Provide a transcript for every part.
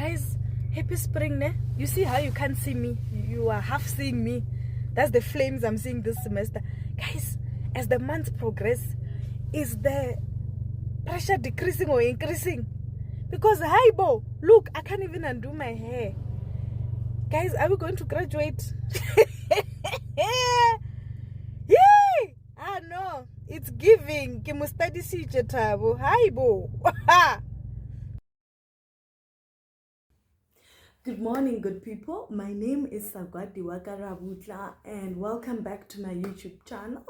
Guys, happy spring, ne? You see how you can't see me? You are half seeing me. That's the flames I'm seeing this semester. Guys, as the months progress, is the pressure decreasing or increasing? Because, hi, Bo, look, I can't even undo my hair. Guys, are we going to graduate? Yay! Ah, no. It's giving. Hi, Bo. Good morning, good people. My name is Sagwadi Wakarabutla, and welcome back to my YouTube channel.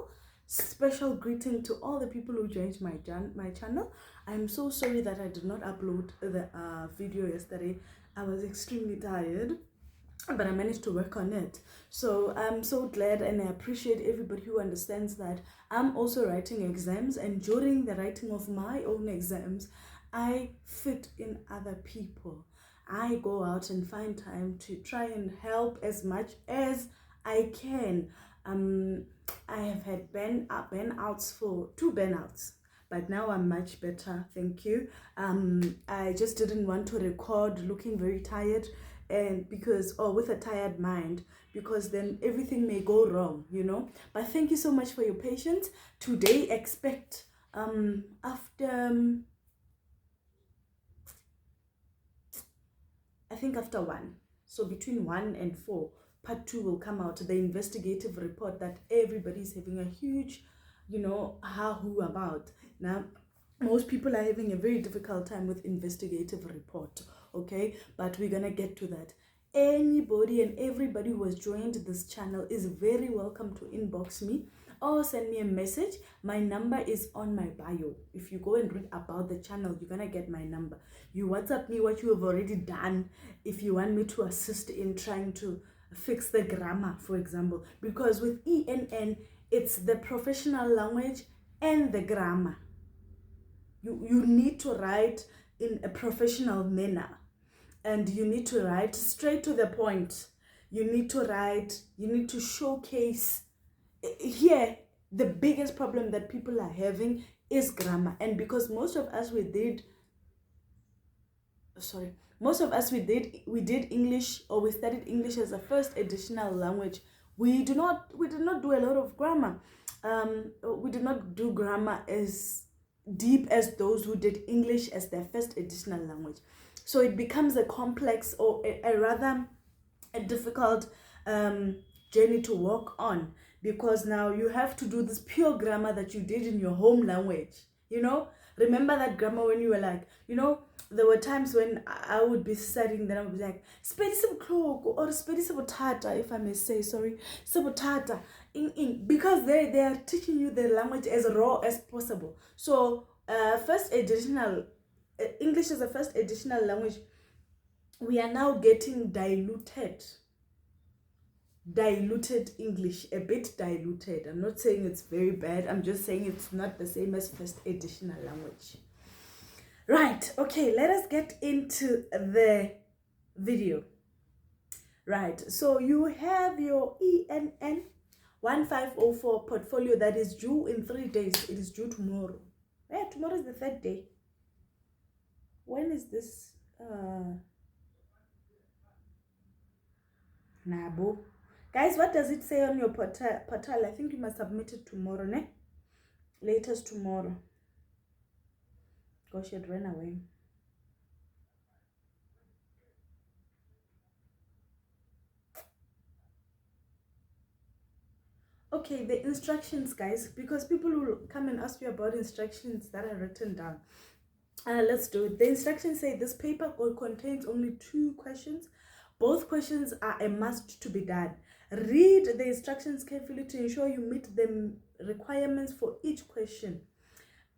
Special greeting to all the people who joined my channel. I'm so sorry that I did not upload the video yesterday. I was extremely tired, but I managed to work on it. So I'm so glad, and I appreciate everybody who understands that I'm also writing exams, and during the writing of my own exams, I fit in other people. I go out and find time to try and help as much as I can. I have had burnouts for 2 burnouts, but now I'm much better, thank you. I just didn't want to record looking very tired, and with a tired mind, because then everything may go wrong, you know. But thank you so much for your patience. Today, expect after 1, so between 1 and 4, part 2 will come out, the investigative report that everybody's having a huge, ha-hoo about. Now, most people are having a very difficult time with investigative report, okay? But we're gonna get to that. Anybody and everybody who has joined this channel is very welcome to inbox me or send me a message. My number is on my bio. If you go and read about the channel, you're gonna get my number. You WhatsApp me what you have already done if you want me to assist in trying to fix the grammar, for example, because with ENN, it's the professional language and the grammar. You need to write in a professional manner, and you need to write straight to the point. You need to showcase. Here, the biggest problem that people are having is grammar, and because most of us we did English, or we studied English as a first additional language, we did not do a lot of grammar. We did not do grammar as deep as those who did English as their first additional language. So it becomes a complex, or a rather difficult journey to walk on, because now you have to do this pure grammar that you did in your home language. Remember that grammar when you were like, there were times when I would be studying, then I would be like, or sabotata, if I may say, sorry, sabotata, because they are teaching you the language as raw as possible. So English as a first additional language, we are now getting diluted English, a bit diluted. I'm not saying it's very bad, I'm just saying it's not the same as first additional language. Right, okay, let us get into the video. Right, so you have your ENN1504 portfolio that is due in 3 days. It is due tomorrow. Yeah, tomorrow is the 3rd day. When is this? Nabo. Guys, what does it say on your portal? I think you must submit it tomorrow, ne? Latest tomorrow. Gosh, it ran away. Okay, the instructions, guys, because people will come and ask you about instructions that are written down. Let's do it. The instructions say this paper contains only 2 questions. Both questions are a must to be done. Read the instructions carefully to ensure you meet the requirements for each question.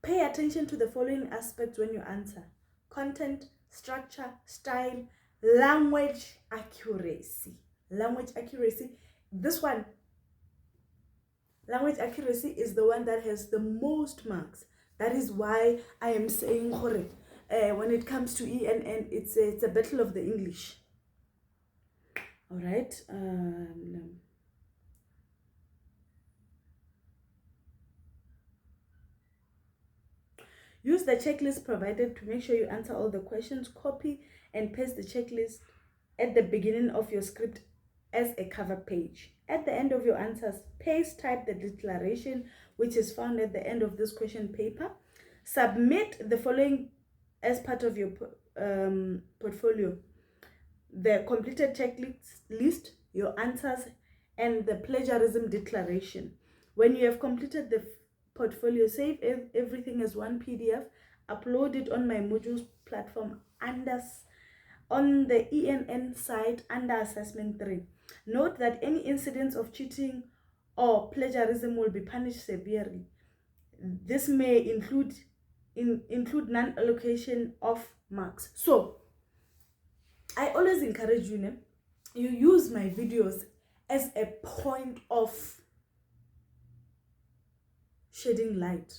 Pay attention to the following aspects when you answer: content, structure, style, language accuracy. Language accuracy. This one, language accuracy, is the one that has the most marks. That is why I am saying, when it comes to ENN, it's a battle of the English. All right. Use the checklist provided to make sure you answer all the questions. Copy and paste the checklist at the beginning of your script as a cover page. At the end of your answers, paste type the declaration which is found at the end of this question paper. Submit the following as part of your portfolio: the completed checklist, your answers, and the plagiarism declaration. When you have completed the portfolio, save everything as one PDF, upload it on my modules platform on the ENN site under assessment 3. Note that any incidents of cheating or plagiarism will be punished severely. This may include non-allocation of marks. So I always encourage you, you use my videos as a point of shedding light.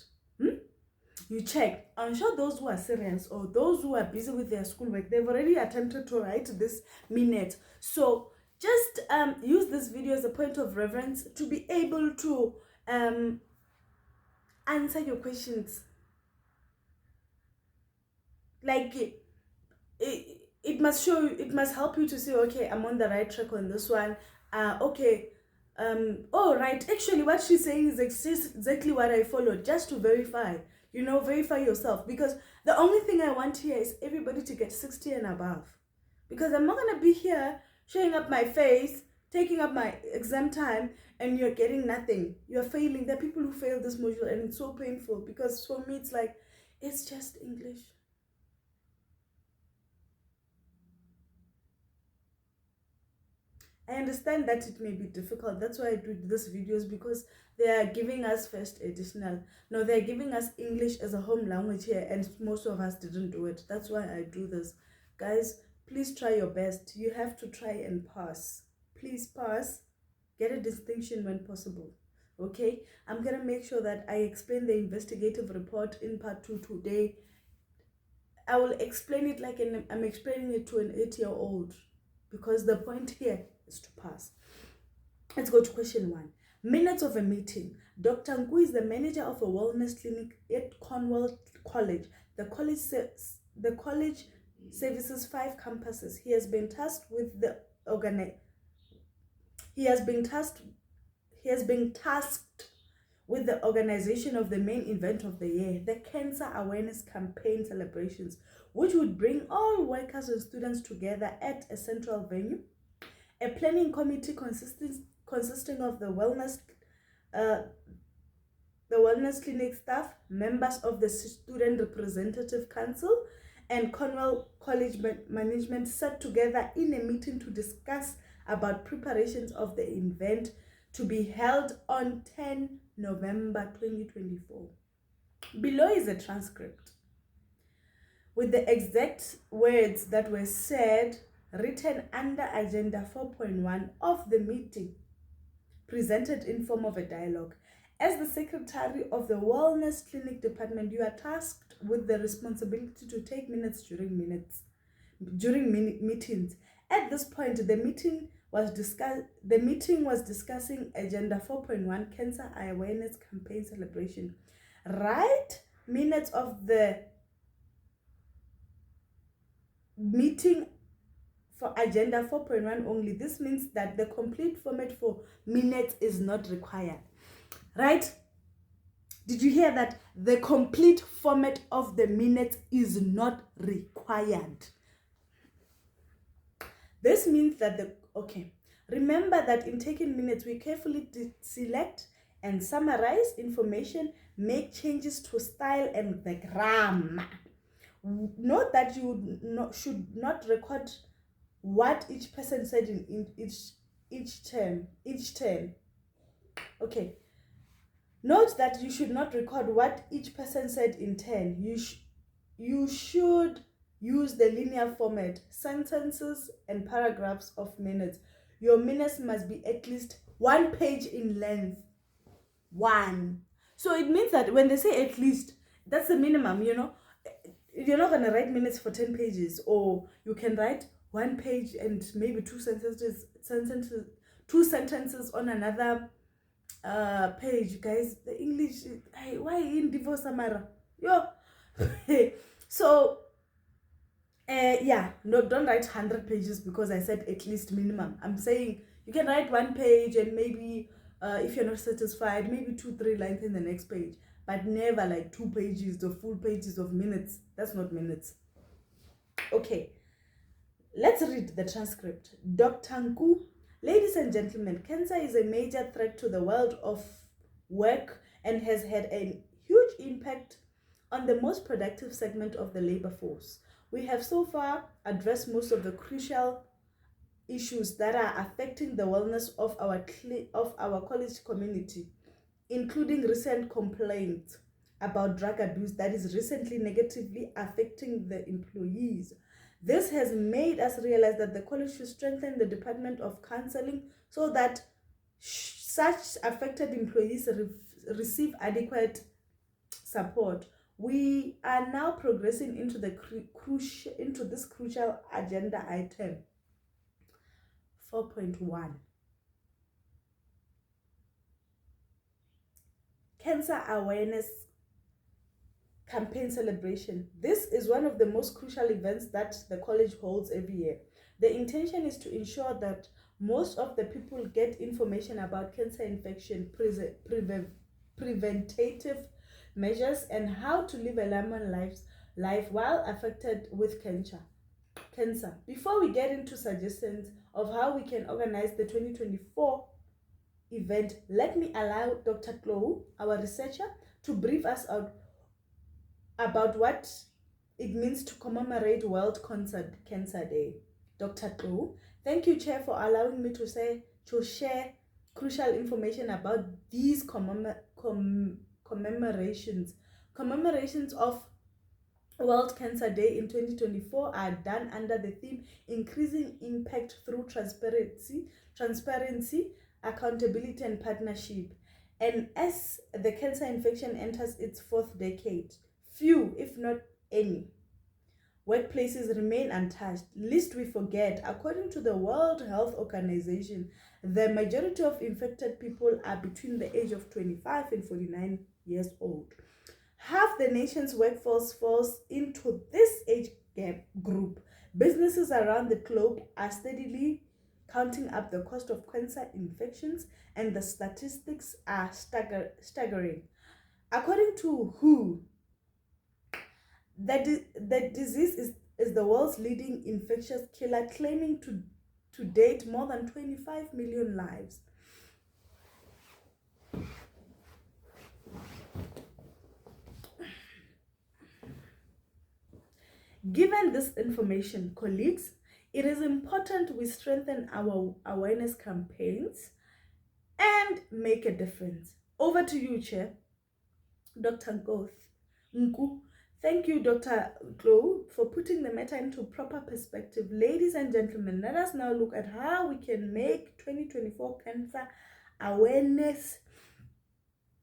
You check. I'm sure those who are serious or those who are busy with their schoolwork, they've already attempted to write this minute. So just use this video as a point of reference to be able to answer your questions. Like it must show you, it must help you to say, okay, I'm on the right track on this one. Okay. Oh, right. Actually, what she's saying is exactly what I followed, just to verify. Verify yourself, because the only thing I want here is everybody to get 60 and above, because I'm not going to be here showing up my face, taking up my exam time, and you're getting nothing. You're failing. There are people who fail this module, and it's so painful, because for me, it's like, it's just English. I understand that it may be difficult. That's why I do these videos, because they are giving us first additional. No, they're giving us English as a home language here, and most of us didn't do it. That's why I do this. Guys, please try your best. You have to try and pass. Please pass. Get a distinction when possible. Okay? I'm going to make sure that I explain the investigative report in part 2 today. I will explain it like I'm explaining it to an 8-year-old, because the point here is to pass. Let's go to question 1. Minutes of a meeting. Dr. Nku is the manager of a wellness clinic at Cornwall College. The college services 5 campuses. He has been tasked with the organization of the main event of the year, the Cancer Awareness Campaign celebrations, which would bring all workers and students together at a central venue. A planning committee consisting of the wellness clinic staff, members of the Student Representative Council, and Cornwall College management sat together in a meeting to discuss about preparations of the event to be held on 10 November 2024. Below is a transcript with the exact words that were said, written under Agenda 4.1 of the meeting, presented in form of a dialogue. As the secretary of the Wellness Clinic Department, you are tasked with the responsibility to take minutes during meetings. At this point, the meeting was discussing Agenda 4.1 Cancer Awareness Campaign celebration. Write minutes of the meeting for Agenda 4.1 only. This means that the complete format for minutes is not required. Right? Did you hear that? The complete format of the minutes is not required. This means that remember that in taking minutes, we carefully select and summarize information, make changes to style and the grammar. Note that you should not record what each person said in each turn. Okay. Note that you should not record what each person said in turn. You should use the linear format, sentences and paragraphs of minutes. Your minutes must be at least 1 page in length. 1. So it means that when they say at least, that's the minimum, You're not going to write minutes for 10 pages, or you can write 1 page and maybe 2 sentences on another page. Guys, the English, why in divorce Samara? So yeah, no, don't write 100 pages because I said at least minimum. I'm saying you can write 1 page and maybe if you're not satisfied, maybe 2, 3 lines in the next page, but never like 2 pages or full pages of minutes. That's not minutes. Okay, let's read the transcript. Dr. Nku, ladies and gentlemen, cancer is a major threat to the world of work and has had a huge impact on the most productive segment of the labor force. We have so far addressed most of the crucial issues that are affecting the wellness of our college community, including recent complaints about drug abuse that is recently negatively affecting the employees. This has made us realize that the college should strengthen the Department of Counseling so that such affected employees receive adequate support. We are now progressing into this crucial agenda item 4.1. Cancer awareness campaign celebration. This is one of the most crucial events that the college holds every year. The intention is to ensure that most of the people get information about cancer infection, preventative measures, and how to live a lemon life while affected with cancer. Before we get into suggestions of how we can organize the 2024 event, let me allow Dr. Chloe, our researcher, to brief us out about what it means to commemorate World Cancer Day. Dr. Chloe, thank you, Chair, for allowing me to share crucial information about these commemorations. Commemorations of World Cancer Day in 2024 are done under the theme Increasing Impact Through Transparency, Accountability and Partnership. And as the cancer infection enters its fourth decade, few, if not any, workplaces remain untouched, lest we forget. According to the World Health Organization, the majority of infected people are between the age of 25 and 49 years old. Half the nation's workforce falls into this age group. Businesses around the globe are steadily counting up the cost of cancer infections, and the statistics are staggering. According to WHO, the disease is the world's leading infectious killer, claiming to date more than 25 million lives. Given this information, colleagues, it is important we strengthen our awareness campaigns and make a difference. Over to you, Chair. Dr. Nku. Thank you, Dr. Chloe, for putting the matter into proper perspective. Ladies and gentlemen, let us now look at how we can make 2024 cancer awareness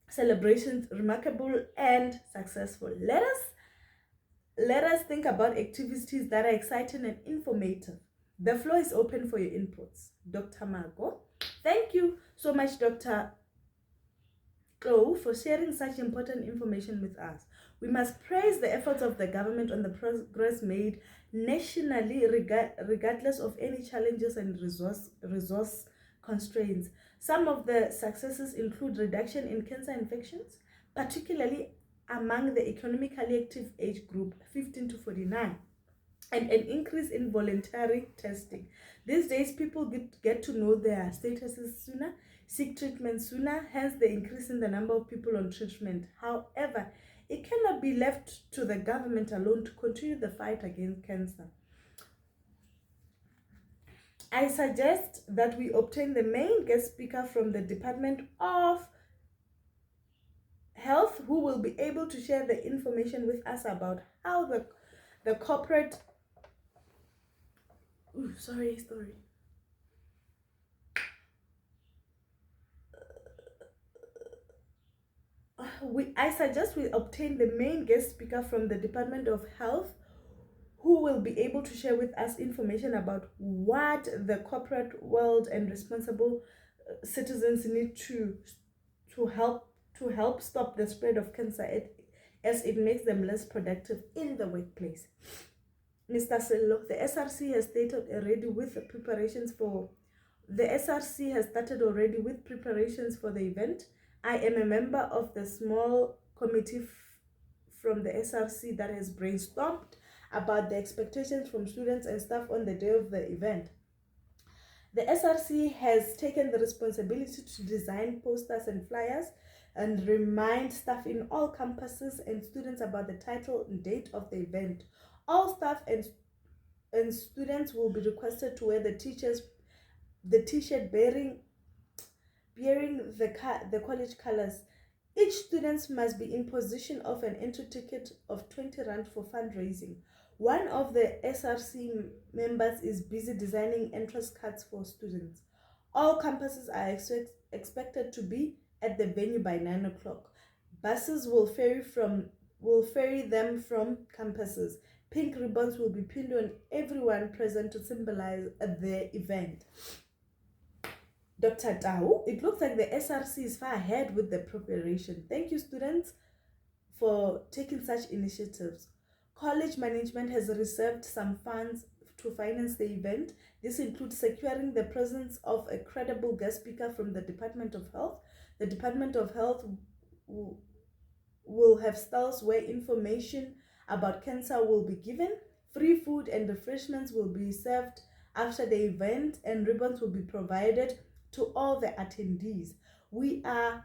celebrations remarkable and successful. Let us think about activities that are exciting and informative. The floor is open for your inputs. Dr. Margo. Thank you so much, Dr. Chloe, for sharing such important information with us. We must praise the efforts of the government on the progress made nationally, regardless of any challenges and resource constraints. Some of the successes include reduction in cancer infections, particularly among the economically active age group 15 to 49, and an increase in voluntary testing. These days, people get to know their statuses sooner, seek treatment sooner, hence the increase in the number of people on treatment. However, it cannot be left to the government alone to continue the fight against cancer. I suggest that we obtain the main guest speaker from the Department of Health, who will be able to share the information with us about how the corporate I suggest we obtain the main guest speaker from the Department of Health, who will be able to share with us information about what the corporate world and responsible citizens need to help stop the spread of cancer as it makes them less productive in the workplace. Mr. Sello, the SRC has stated already with the preparations for the SRC has started already with preparations for the event. I am a member of the small committee from the SRC that has brainstormed about the expectations from students and staff on the day of the event. The SRC has taken the responsibility to design posters and flyers and remind staff in all campuses and students about the title and date of the event. All staff and students will be requested to wear the t-shirt bearing the college colors. Each student must be in possession of an entry ticket of 20 Rand for fundraising. One of the SRC members is busy designing entrance cards for students. All campuses are expected to be at the venue by 9 o'clock. Buses will ferry them from campuses. Pink ribbons will be pinned on everyone present to symbolize the event. Dr. Tau, it looks like the SRC is far ahead with the preparation. Thank you, students, for taking such initiatives. College management has reserved some funds to finance the event. This includes securing the presence of a credible guest speaker from the Department of Health. The Department of Health will have stalls where information about cancer will be given. Free food and refreshments will be served after the event, and ribbons will be provided to all the attendees. We are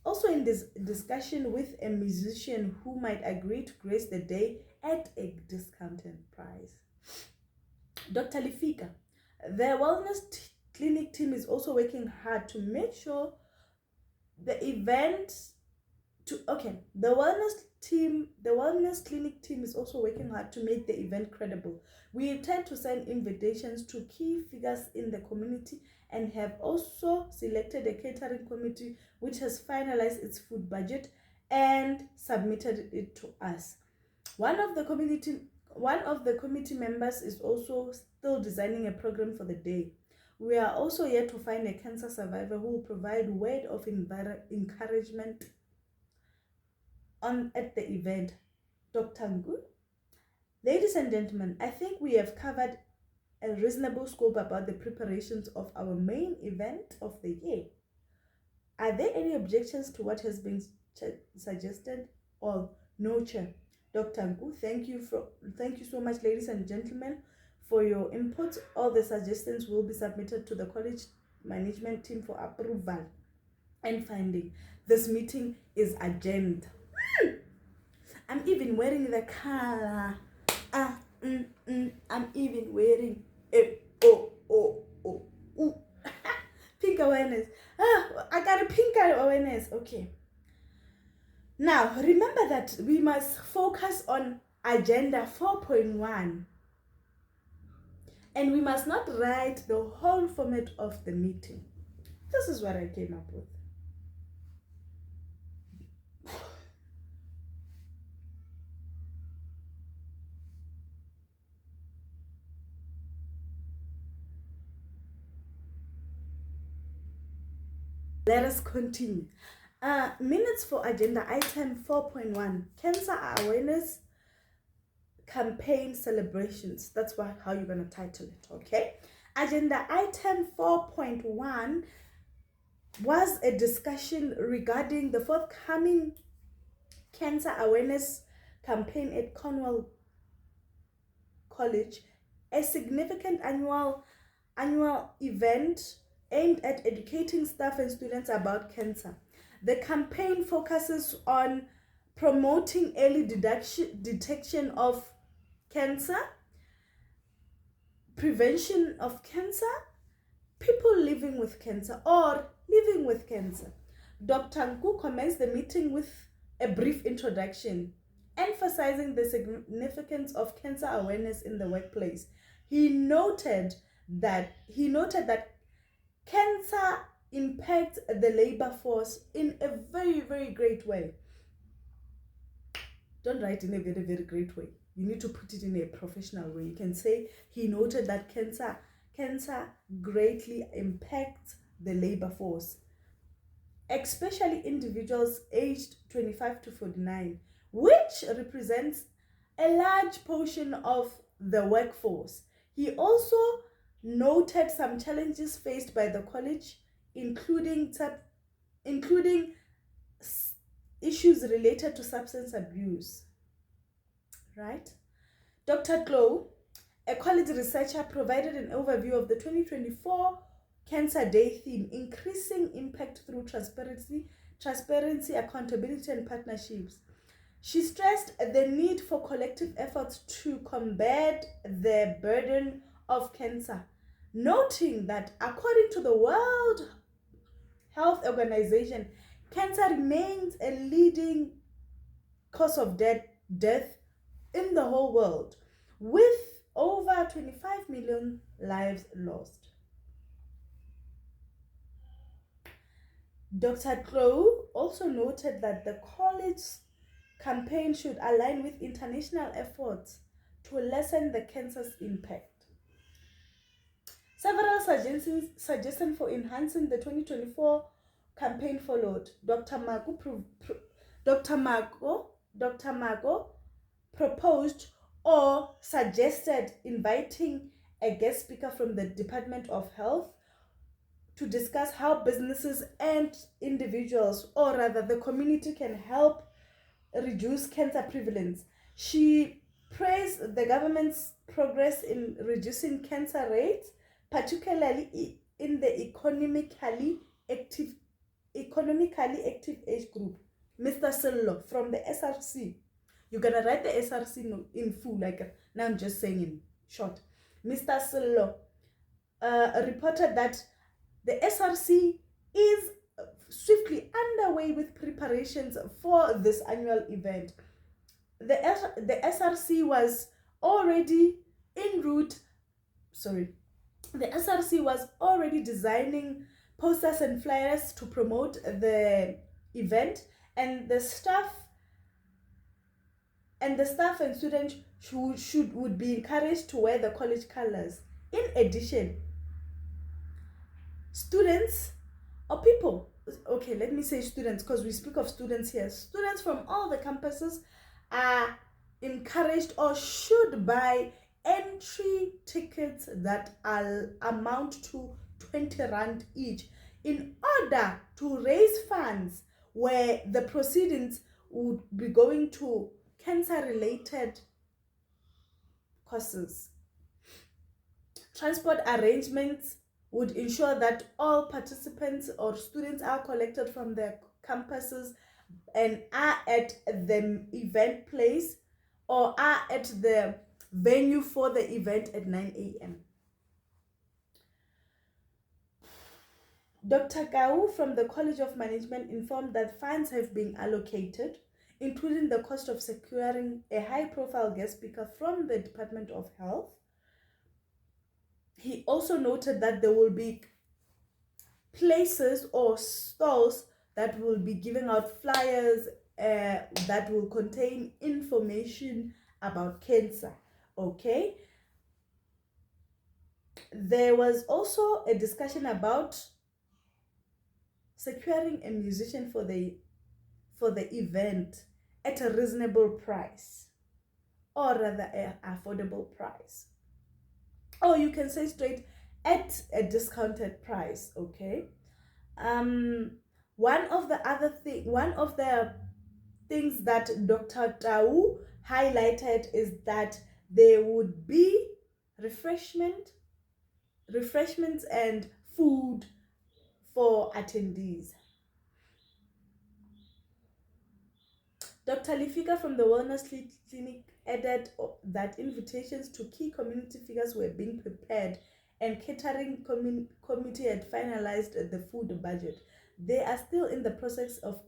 also in this discussion with a musician who might agree to grace the day at a discounted price. Dr. Lifika, the wellness clinic team is also working hard to make sure the wellness clinic team is also working hard to make the event credible. We intend to send invitations to key figures in the community and have also selected a catering committee which has finalized its food budget and submitted it to us. One of the committee members is also still designing a program for the day. We are also yet to find a cancer survivor who will provide word of encouragement at the event. Dr. Ngu, ladies and gentlemen, I think we have covered a reasonable scope about the preparations of our main event of the year. Are there any objections to what has been suggested? Or no, Chair? Dr. Ngu, thank you so much, ladies and gentlemen, for your input. All the suggestions will be submitted to the college management team for approval and finding. This meeting is adjourned. I'm even wearing the color. I'm even wearing pink awareness. I got a pink awareness. Okay. Now, remember that we must focus on agenda 4.1. And we must not write the whole format of the meeting. This is what I came up with. Let us continue. Minutes for agenda item 4.1, cancer awareness campaign celebrations. That's how you're going to title it, okay? Agenda item 4.1 was a discussion regarding the forthcoming cancer awareness campaign at Cornwall College, a significant annual event aimed at educating staff and students about cancer. The campaign focuses on promoting early detection of cancer, prevention of cancer, people living with cancer or living with cancer. Dr. Ngu commenced the meeting with a brief introduction, emphasizing the significance of cancer awareness in the workplace. He noted that cancer impacts the labor force in a very, very great way. Don't write in a very, very great way. You need to put it in a professional way. You can say he noted that cancer greatly impacts the labor force, especially individuals aged 25 to 49, which represents a large portion of the workforce. He also noted some challenges faced by the college, including issues related to substance abuse. Right? Dr. Glow, a college researcher, provided an overview of the 2024 Cancer Day theme, increasing impact through transparency, accountability, and partnerships. She stressed the need for collective efforts to combat the burden of cancer, noting that according to the World Health Organization, cancer remains a leading cause of death in the whole world, with over 25 million lives lost. Dr. Crow also noted that the college's campaign should align with international efforts to lessen the cancer's impact. Several suggestions for enhancing the 2024 campaign followed. Dr. Mago proposed or suggested inviting a guest speaker from the Department of Health to discuss how businesses and individuals, or rather the community, can help reduce cancer prevalence. She praised the government's progress in reducing cancer rates, particularly in the economically active age group. Mr. Sillo from the SRC. You're gonna write the SRC in full, like now I'm just saying in short. Mr. Sillo reported that the SRC is swiftly underway with preparations for this annual event. The SRC was already en route. The SRC was already designing posters and flyers to promote the event, and the staff and students would be encouraged to wear the college colors. In addition, students or people, okay, let me say students because we speak of students here. Students from all the campuses are encouraged or should buy entry tickets that amount to 20 Rand each in order to raise funds where the proceedings would be going to cancer-related causes. Transport arrangements would ensure that all participants or students are collected from their campuses and are at the event place or are at the venue for the event at 9 a.m. Dr. Gau from the College of Management informed that funds have been allocated, including the cost of securing a high-profile guest speaker from the Department of Health. He also noted that there will be places or stalls that will be giving out flyers that will contain information about cancer. Okay. There was also a discussion about securing a musician for the event at a reasonable price, or rather an affordable price, or you can say straight at a discounted price. Okay. One of the things that Dr. Tau highlighted is that there would be refreshments and food for attendees. Dr. Lifika from the Wellness Clinic added that invitations to key community figures were being prepared and catering committee had finalized the food budget. They are still in the process of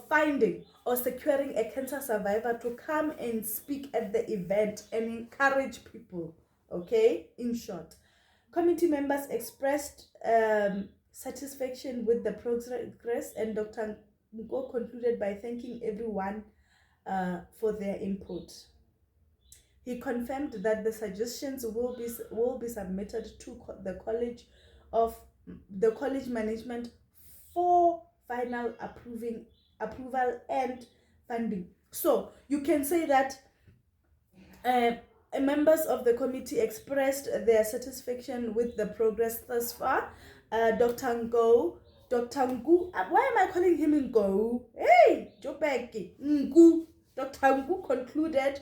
finding or securing a cancer survivor to come and speak at the event and encourage people. Okay, in short, committee members expressed satisfaction with the progress, and Dr. Ngo concluded by thanking everyone for their input. He confirmed that the suggestions will be submitted to the college management for final approval and funding. So you can say that members of the committee expressed their satisfaction with the progress thus far. Dr. Ngo, Dr. Ngu, why am I calling him Ngo? Hey, Jopeki, Ngu. Dr. Ngu concluded,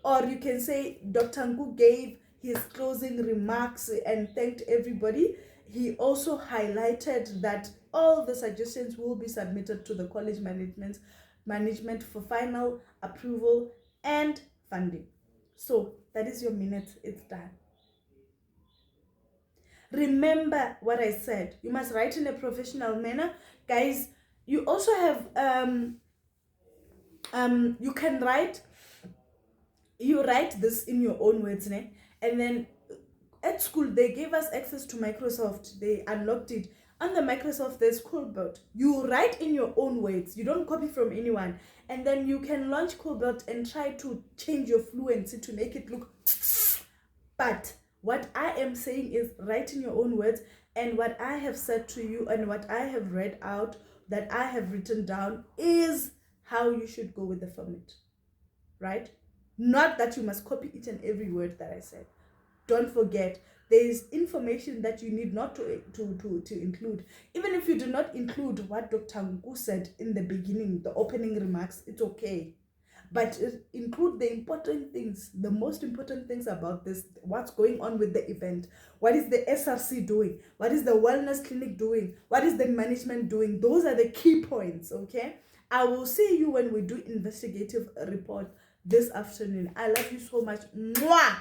or you can say Dr. Ngu gave his closing remarks and thanked everybody. He also highlighted that all the suggestions will be submitted to the college management for final approval and funding. So that is your minute. It's done. Remember what I said. You must write in a professional manner. Guys, you also have you can write this in your own words, né? And then at school they gave us access to Microsoft. They unlocked it. On the Microsoft there's Coolbelt. You write in your own words. You don't copy from anyone. And then you can launch Coolbelt and try to change your fluency to make it look. But what I am saying is write in your own words, and what I have said to you and what I have read out, that I have written down, is how you should go with the format, right? Not that you must copy each and every word that I said. Don't forget, there is information that you need not to include. Even if you do not include what Dr. Ngu said in the beginning, the opening remarks, it's okay. But include the important things, the most important things about this, what's going on with the event, what is the SRC doing, what is the wellness clinic doing, what is the management doing. Those are the key points, okay? I will see you when we do investigative report this afternoon. I love you so much. Mwah!